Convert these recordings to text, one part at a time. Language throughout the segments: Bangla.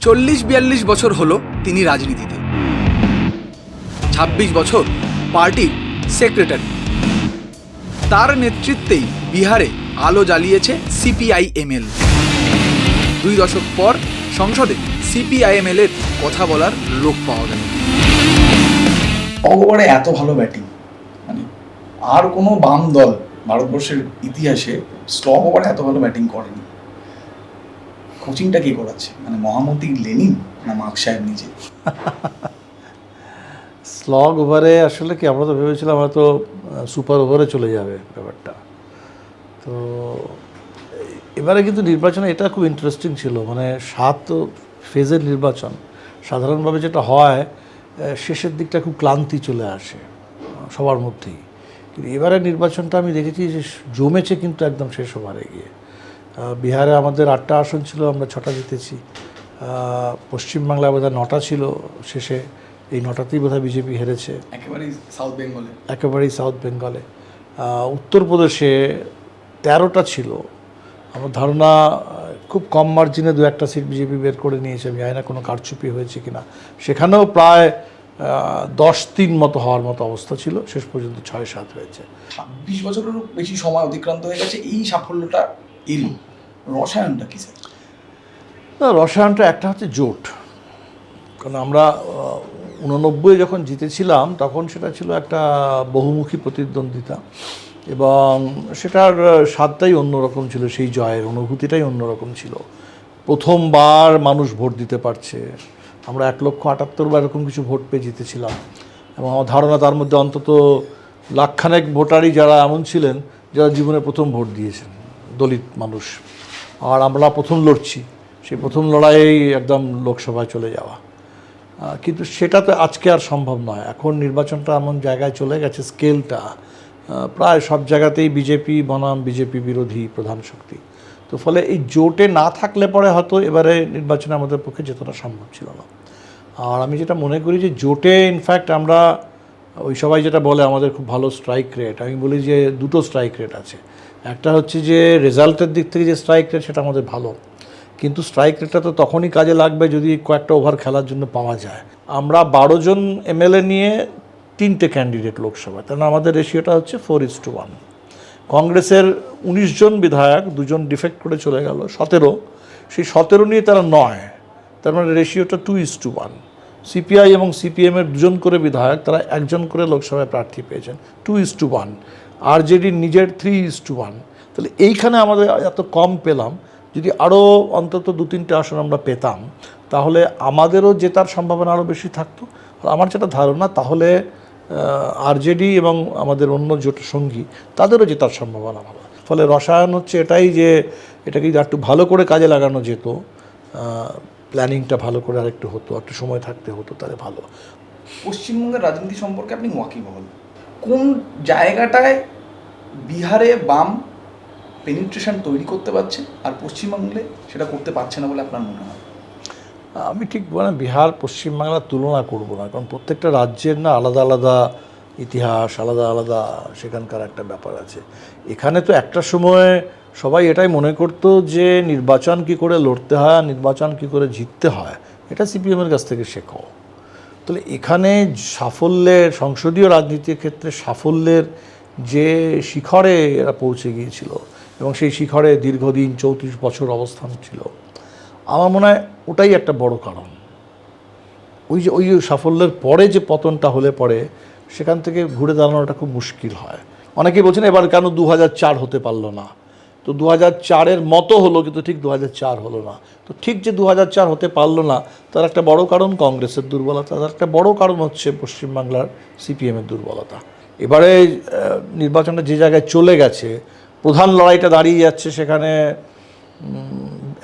40-42 বছর হলো তিনি রাজনীতিতে। 26 বছর পার্টির সেক্রেটারি। তার নেতৃত্বেই বিহারে আলো জ্বালিয়েছে সিপিআইএমএল। 2 দশক পর সংসদে সিপিআইএমএল এর কথা বলার লোক পাওয়া গেল। অগবারে এত ভালো ব্যাটিং, মানে আর কোনো বাম দল ভারতবর্ষের ইতিহাসে স্টক ওভারে এত ভালো ব্যাটিং করেনি। কোচিংটা কে করাচ্ছে, মানে মহামতি লেনিন না মার্ক সাহেব নিজে? স্লগ ওভারে আসলে কি, আমরা তো ভেবেছিলাম হয়তো সুপার ওভারে চলে যাবে ব্যাপারটা। তো এবারে কিন্তু নির্বাচনে এটা খুব ইন্টারেস্টিং ছিল, মানে 7 ফেজের নির্বাচন। সাধারণভাবে যেটা হয় শেষের দিকটা খুব ক্লান্তি চলে আসে সবার মধ্যেই, কিন্তু এবারে নির্বাচনটা আমি দেখেছি যে জমেছে কিন্তু একদম শেষ ওভারে গিয়ে। বিহারে আমাদের 8টা আসন ছিল, আমরা 6টা জিতেছি। পশ্চিমবাংলায় বোধহয় 9টা ছিল শেষে, এই 9টাতেই বোধহয় বিজেপি হেরেছে। একেবারেই সাউথ বেঙ্গলে। উত্তরপ্রদেশে 13টা ছিল। আমার ধারণা খুব কম মার্জিনে 2-1টা সিট বিজেপি বের করে নিয়েছে। আমি জানি না কোনো কারচুপি হয়েছে কিনা। সেখানেও প্রায় 10-3 মতো হওয়ার মতো অবস্থা ছিল, শেষ পর্যন্ত 6-7 হয়েছে। 20 বছরেরও বেশি সময় অতিক্রান্ত হয়ে গেছে, এই সাফল্যটা এলো। রসায়নটা কি স্যার? রসায়নটা একটা হচ্ছে জোট। কারণ আমরা 89 যখন জিতেছিলাম তখন সেটা ছিল একটা বহুমুখী প্রতিদ্বন্দ্বিতা, এবং সেটার স্বাদটাই অন্যরকম ছিল, সেই জয়ের অনুভূতিটাই অন্যরকম ছিল। প্রথমবার মানুষ ভোট দিতে পারছে। আমরা 1,78,000 বা এরকম কিছু ভোট পেয়ে জিতেছিলাম, এবং আমার ধারণা তার মধ্যে অন্তত লাখখানেক ভোটারই যারা এমন ছিলেন যারা জীবনে প্রথম ভোট দিয়েছেন, দলিত মানুষ। আর আমরা প্রথম লড়ছি, সেই প্রথম লড়াইয়েই একদম লোকসভায় চলে যাওয়া। কিন্তু সেটা তো আজকে আর সম্ভব নয়। এখন নির্বাচনটা এমন জায়গায় চলে গেছে, স্কেলটা প্রায় সব জায়গাতেই বিজেপি বনাম বিজেপি বিরোধী প্রধান শক্তি। তো ফলে এই জোটে না থাকলে পরে হয়তো এবারে নির্বাচনে আমাদের পক্ষে যেতটা সম্ভব ছিল না। আর আমি যেটা মনে করি যে জোটে ইনফ্যাক্ট আমরা ওই সবাই যেটা বলে আমাদের খুব ভালো স্ট্রাইক রেট, আমি বলি যে 2টো স্ট্রাইক রেট আছে। একটা হচ্ছে যে রেজাল্টের দিক থেকে যে স্ট্রাইক রেট সেটা আমাদের ভালো, কিন্তু স্ট্রাইক রেটটা তো তখনই কাজে লাগবে যদি কয়েকটা ওভার খেলার জন্য পাওয়া যায়। আমরা 12 জন এমএলএ নিয়ে 3টে ক্যান্ডিডেট লোকসভায়, কারণ আমাদের রেশিওটা হচ্ছে 4:1। কংগ্রেসের 19 জন বিধায়ক, 2 জন ডিফেক্ট করে চলে গেল, 17। সেই 17 নিয়ে তারা 9, তার মানে রেশিওটা 2:1। সিপিআই এবং সিপিএমের 2 জন করে বিধায়ক, তারা 1 জন করে লোকসভায় প্রার্থী পেয়েছেন, 2:1। আরজেডির নিজের 3:1। তাহলে এইখানে আমাদের এত কম পেলাম, যদি আরও অন্তত 2-3টে আসন আমরা পেতাম তাহলে আমাদেরও জেতার সম্ভাবনা আরও বেশি থাকতো। আর আমার যেটা ধারণা, তাহলে আরজেডি এবং আমাদের অন্য জোট সঙ্গী তাদেরও জেতার সম্ভাবনা ভালো। ফলে রসায়ন হচ্ছে এটাই যে এটাকে যদি একটু ভালো করে কাজে লাগানো যেত, প্ল্যানিংটা ভালো করে আরেকটু হতো, একটু সময় থাকতে হতো, তাহলে ভালো। পশ্চিমবঙ্গের রাজনীতি সম্পর্কে আপনি ওয়াকিবহাল। কোন জায়গাটায় বিহারে বাম পেনিট্রেশন তৈরি করতে পারছে আর পশ্চিমবঙ্গে সেটা করতে পারছে না বলে আপনার মনে হয়? আমি ঠিক বিহার পশ্চিমবাংলার তুলনা করব না, কারণ প্রত্যেকটা রাজ্যের না আলাদা আলাদা ইতিহাস, আলাদা আলাদা সেখানকার একটা ব্যাপার আছে। এখানে তো একটা সময় সবাই এটাই মনে করতো যে নির্বাচন কি করে লড়তে হয়, নির্বাচন কি করে জিততে হয়, এটা সিপিএমের কাছ থেকে শেখো। তাহলে এখানে সাফল্যের, সংসদীয় রাজনীতির ক্ষেত্রে সাফল্যের যে শিখরে এরা পৌঁছে গিয়েছিল, এবং সেই শিখরে দীর্ঘদিন 34 বছর অবস্থান ছিল, আমার মনে হয় ওটাই একটা বড় কারণ। ওই সাফল্যের পরে যে পতনটা হলে পরে সেখান থেকে ঘুরে দাঁড়ানোটা খুব মুশকিল হয়। অনেকেই বলছেন এবার কেন 2004 হতে পারলো না। তো 2004-এর মতো হলো, কিন্তু ঠিক 2004 হলো না। তো ঠিক যে 2004 হতে পারলো না, তার একটা বড় কারণ কংগ্রেসের দুর্বলতা, তার একটা বড় কারণ হচ্ছে পশ্চিমবাংলার সিপিএমের দুর্বলতা। এবারে নির্বাচনটা যে জায়গায় চলে গেছে, প্রধান লড়াইটা দাঁড়িয়ে যাচ্ছে সেখানে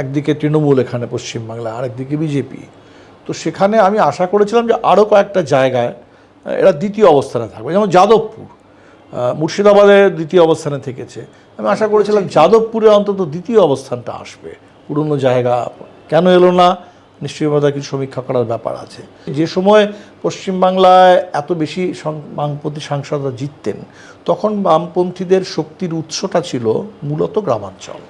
একদিকে তৃণমূল এখানে পশ্চিমবাংলায়, আরেকদিকে বিজেপি। তো সেখানে আমি আশা করেছিলাম যে আরও কয়েকটা জায়গায় এরা দ্বিতীয় অবস্থানে থাকবে, যেমন যাদবপুর, মুর্শিদাবাদে দ্বিতীয় অবস্থানে থেকেছে। আমি আশা করেছিলাম যাদবপুরে অন্তত দ্বিতীয় অবস্থানটা আসবে। পুরনো জায়গা কেন এলো না, নিশ্চয়ই বোধহয় কিছু সমীক্ষা করার ব্যাপার আছে। যে সময় পশ্চিমবাংলায় এত বেশি বামপন্থী সাংসদরা জিততেন, তখন বামপন্থীদের শক্তির উৎসটা ছিল মূলত গ্রামাঞ্চল,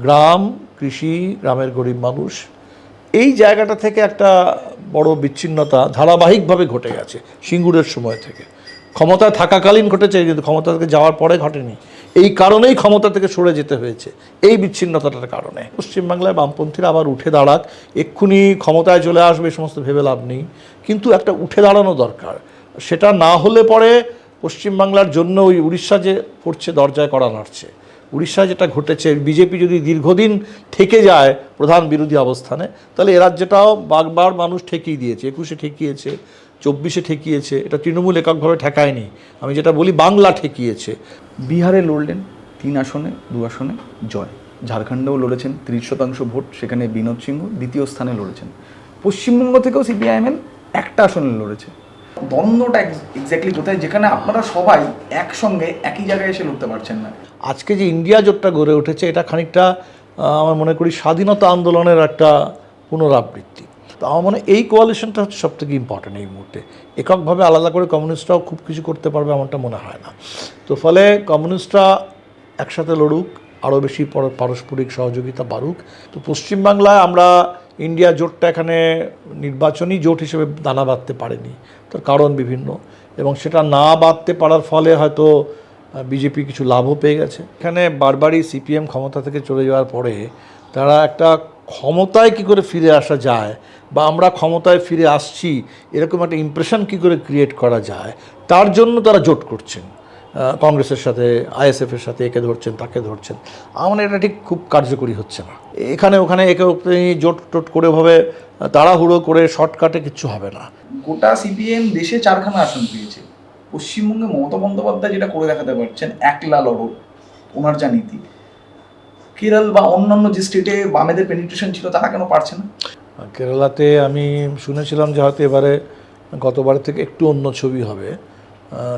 গ্রাম, কৃষি, গ্রামের গরিব মানুষ, এই জায়গাটা থেকে একটা বড় বিচ্ছিন্নতা ধারাবাহিকভাবে ঘটে গেছে সিঙ্গুরের সময় থেকে। ক্ষমতায় থাকাকালীন ঘটেছে, কিন্তু ক্ষমতা থেকে যাওয়ার পরে ঘটেনি। এই কারণেই ক্ষমতা থেকে সরে যেতে হয়েছে, এই বিচ্ছিন্নতাটার কারণে। পশ্চিমবাংলায় বামপন্থীরা আবার উঠে দাঁড়াক, এক্ষুনি ক্ষমতায় চলে আসবে এই সমস্ত ভেবে লাভ নেই, কিন্তু একটা উঠে দাঁড়ানো দরকার। সেটা না হলে পরে পশ্চিমবাংলার জন্য ওই উড়িষ্যা যে করছে, দরজায় কড়া নাড়ছে। উড়িষ্যায় যেটা ঘটেছে, বিজেপি যদি দীর্ঘদিন থেকে যায় প্রধান বিরোধী অবস্থানে, তাহলে এ রাজ্যটাও বারবার মানুষ ঠেকিয়ে দিয়েছে। 21-এ ঠেকিয়েছে, 24-এ ঠেকিয়েছে, এটা তৃণমূল এককভাবে ঠেকায়নি। আমি যেটা বলি, বাংলা ঠেকিয়েছে। বিহারে লড়লেন 3 আসনে 2 আসনে জয়, ঝাড়খণ্ডেও লড়েছেন 30% ভোট, সেখানে বিনোদ সিংহ দ্বিতীয় স্থানে লড়েছেন। পশ্চিমবঙ্গ থেকেও সিপিআইএমএল একটা আসনে লড়েছে। দ্বন্দ্বটা এক্স্যাক্টলি কোথায়, যেখানে আপনারা সবাই একসঙ্গে একই জায়গায় এসে লড়তে পারছেন না? আজকে যে ইন্ডিয়া জোটটা গড়ে উঠেছে, এটা খানিকটা আমার মনে করি স্বাধীনতা আন্দোলনের একটা পুনরাবৃত্তি। তো আমার মনে এই কোয়ালিশনটা হচ্ছে সবথেকে ইম্পর্টেন্ট এই মুহূর্তে। এককভাবে আলাদা করে কমিউনিস্টরাও খুব কিছু করতে পারবে এমনটা মনে হয় না। তো ফলে কমিউনিস্টরা একসাথে লড়ুক, আরও বেশি পারস্পরিক সহযোগিতা বাড়ুক। তো পশ্চিমবাংলায় আমরা ইন্ডিয়া জোটটা এখানে নির্বাচনী জোট হিসেবে দানা বাঁধতে পারেনি, তার কারণ বিভিন্ন, এবং সেটা না বাঁধতে পারার ফলে হয়তো বিজেপি কিছু লাভও পেয়ে গেছে। এখানে বারবারই সিপিএম ক্ষমতা থেকে চলে যাওয়ার পরে তারা একটা ক্ষমতায় কি করে ফিরে আসা যায়, বা আমরা ক্ষমতায় ফিরে আসছি এরকম একটা ইমপ্রেশন কি করে ক্রিয়েট করা যায়, তার জন্য তারা জোট করছেন। কংগ্রেসের সাথে, আইএসএফের সাথে, একে ধরছেন তাকে ধরছেন। আমার এটা ঠিক খুব কার্যকরী হচ্ছে না। এখানে ওখানে একে জোট টোট করে ভাবে তাড়াহুড়ো করে শর্টকাটে কিচ্ছু হবে না। গোটা সিপিএম দেশে 4খানা আসন পেয়েছে। পশ্চিমবঙ্গে মমতা বন্দ্যোপাধ্যায় যেটা করে দেখাতে পারছেন, একলা লড়ো, ওনার যা নীতি, কেরল বা অন্যান্য যে স্টেটে বামেদের পেনিট্রেশন ছিল, তারা কেন পারছে না? কেরালাতে আমি শুনেছিলাম যে হয়তো এবারে গতবারের থেকে একটু অন্য ছবি হবে,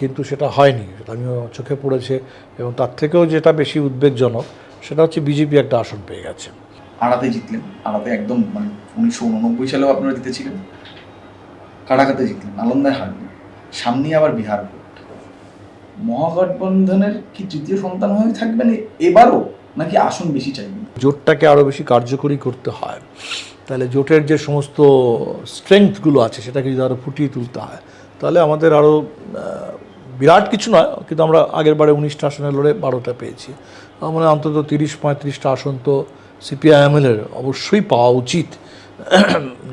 কিন্তু সেটা হয়নি, সেটা আমিও চোখে পড়েছে। এবং তার থেকেও যেটা বেশি উদ্বেগজনক, সেটা হচ্ছে বিজেপি একটা আসন পেয়ে গেছে। আড়াতে জিতলেন, আড়াতে একদম, মানে 1989 সালেও আপনারা জিতেছিলেন, কাড়াকাতে জিতলেন, নালন্দায় হারলেন, সামনে আবার বিহার ভোট। মহাগঠবন্ধনের কি তৃতীয় সন্তান হয়ে থাকবেন এবারও, নাকি আসন বেশি চাইবেন? জোটটাকে আরও বেশি কার্যকরী করতে হয়, তাহলে জোটের যে সমস্ত স্ট্রেংথগুলো আছে সেটাকে যদি আরও ফুটিয়ে তুলতে হয়, তাহলে আমাদের আরও বিরাট কিছু নয়, কিন্তু আমরা আগের বারে 19টা আসনে লড়ে 12টা পেয়েছি। মানে অন্তত 30-35টা আসন তো সিপিআইএমএলের অবশ্যই পাওয়া উচিত।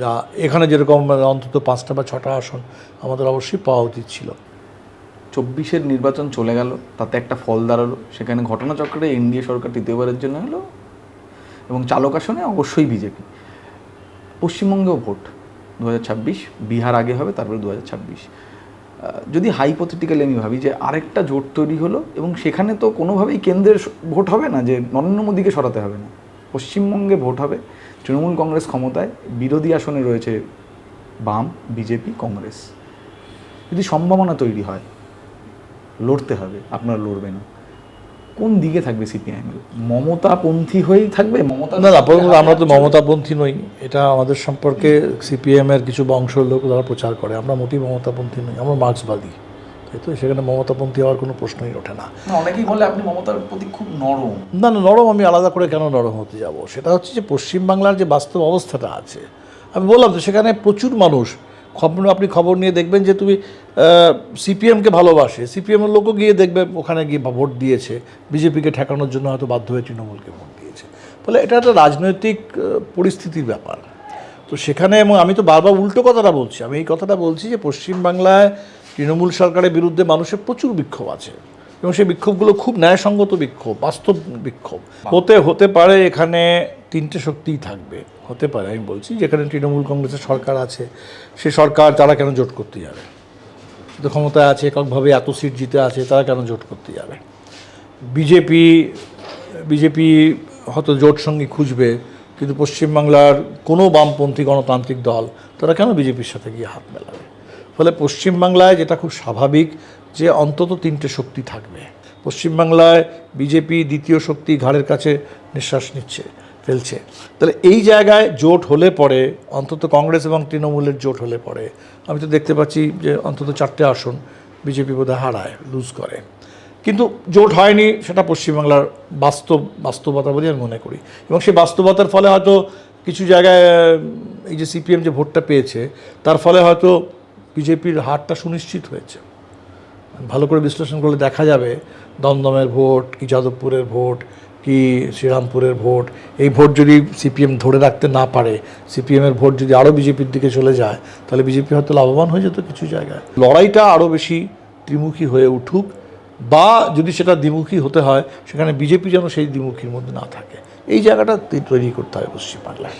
যা এখানে যেরকম অন্তত 5টা বা 6টা আসন আমাদের অবশ্যই পাওয়া উচিত ছিল। 24-এর নির্বাচন চলে গেল, তাতে একটা ফল দাঁড়ালো, সেখানে ঘটনাচক্রে এনডিএ সরকার তৃতীয়বারের জন্য হলো, এবং চালক আসনে অবশ্যই বিজেপি। পশ্চিমবঙ্গেও ভোট 2026, বিহার আগে হবে, তারপরে 2026। যদি হাইপোথেটিক্যালি আমি ভাবি যে আরেকটা জোট তৈরি হলো, এবং সেখানে তো কোনোভাবেই কেন্দ্রের ভোট হবে না, যে নরেন্দ্র মোদীকে সরাতে হবে না, পশ্চিমবঙ্গে ভোট হবে। তৃণমূল কংগ্রেস ক্ষমতায়, বিরোধী আসনে রয়েছে বাম, বিজেপি, কংগ্রেস। যদি সম্ভাবনা তৈরি হয়, লড়তে হবে, আপনারা লড়বে না, কোন দিকে থাকবে সিপিআইএম? মমতাপন্থী হয়েই থাকবে? মমতা না, আমরা তো মমতাপন্থী নই, এটা আমাদের সম্পর্কে সিপিএমের কিছু বংশের লোক যারা প্রচার করে। আমরা মোটেই মমতাপন্থী নই, আমরা মার্ক্সবাদী, তাই তো। সেখানে মমতাপন্থী হওয়ার কোনো প্রশ্নই ওঠে না। অনেকেই বলে আপনি মমতার প্রতি খুব নরম। না, নরম আমি আলাদা করে কেন নরম হতে যাব? সেটা হচ্ছে যে পশ্চিমবাংলার যে বাস্তব অবস্থাটা আছে, আমি বললাম তো, সেখানে প্রচুর মানুষ, আপনি খবর নিয়ে দেখবেন যে তুমি সিপিএমকে ভালোবাসে, সিপিএমের লোকও গিয়ে দেখবে ওখানে গিয়ে ভোট দিয়েছে, বিজেপিকে ঠেকানোর জন্য হয়তো বাধ্য হয়ে তৃণমূলকে ভোট দিয়েছে। ফলে এটা একটা রাজনৈতিক পরিস্থিতির ব্যাপার। তো সেখানে, এবং আমি তো বারবার উল্টো কথাটা বলছি, আমি এই কথাটা বলছি যে পশ্চিমবাংলায় তৃণমূল সরকারের বিরুদ্ধে মানুষের প্রচুর বিক্ষোভ আছে, এবং সেই বিক্ষোভগুলো খুব ন্যায়সঙ্গত বিক্ষোভ, বাস্তব বিক্ষোভ। হতে পারে এখানে 3টে শক্তিই থাকবে, হতে পারে, আমি বলছি, যেখানে তৃণমূল কংগ্রেসের সরকার আছে, সে সরকার তারা কেন জোট করতে যাবে? তো ক্ষমতায় আছে, এককভাবে এত সিট জিতে আছে, তারা কেন জোট করতে যাবে? বিজেপি হয়তো জোট সঙ্গী খুঁজবে, কিন্তু পশ্চিমবাংলার কোনো বামপন্থী গণতান্ত্রিক দল তারা কেন বিজেপির সাথে গিয়ে হাত মেলাবে? ফলে পশ্চিমবাংলায় যেটা খুব স্বাভাবিক যে অন্তত 3টে শক্তি থাকবে। পশ্চিমবাংলায় বিজেপি দ্বিতীয় শক্তি, ঘাড়ের কাছে নিঃশ্বাস ফেলছে। তাহলে এই জায়গায় জোট হলে পরে, অন্তত কংগ্রেস এবং তৃণমূলের জোট হলে পরে, আমি তো দেখতে পাচ্ছি যে অন্তত 4টে আসন বিজেপি বোধহয় হারায়, লুজ করে। কিন্তু জোট হয়নি, সেটা পশ্চিমবাংলার বাস্তবতা বলে আমি মনে করি। এবং সেই বাস্তবতার ফলে হয়তো কিছু জায়গায় এই যে সিপিএম যে ভোটটা পেয়েছে তার ফলে হয়তো বিজেপির হারটা সুনিশ্চিত হয়েছে। ভালো করে বিশ্লেষণ করলে দেখা যাবে দমদমের ভোট কি যাদবপুরের ভোট কি শ্রীরামপুরের ভোট, এই ভোট যদি সিপিএম ধরে রাখতে না পারে, সিপিএমের ভোট যদি আরও বিজেপির দিকে চলে যায়, তাহলে বিজেপি হয়তো লাভবান হয়ে যেত কিছু জায়গায়। লড়াইটা আরও বেশি ত্রিমুখী হয়ে উঠুক, বা যদি সেটা দ্বিমুখী হতে হয় সেখানে বিজেপি যেন সেই দ্বিমুখীর মধ্যে না থাকে, এই জায়গাটা তৈরি করতে হবে পশ্চিমবাংলায়।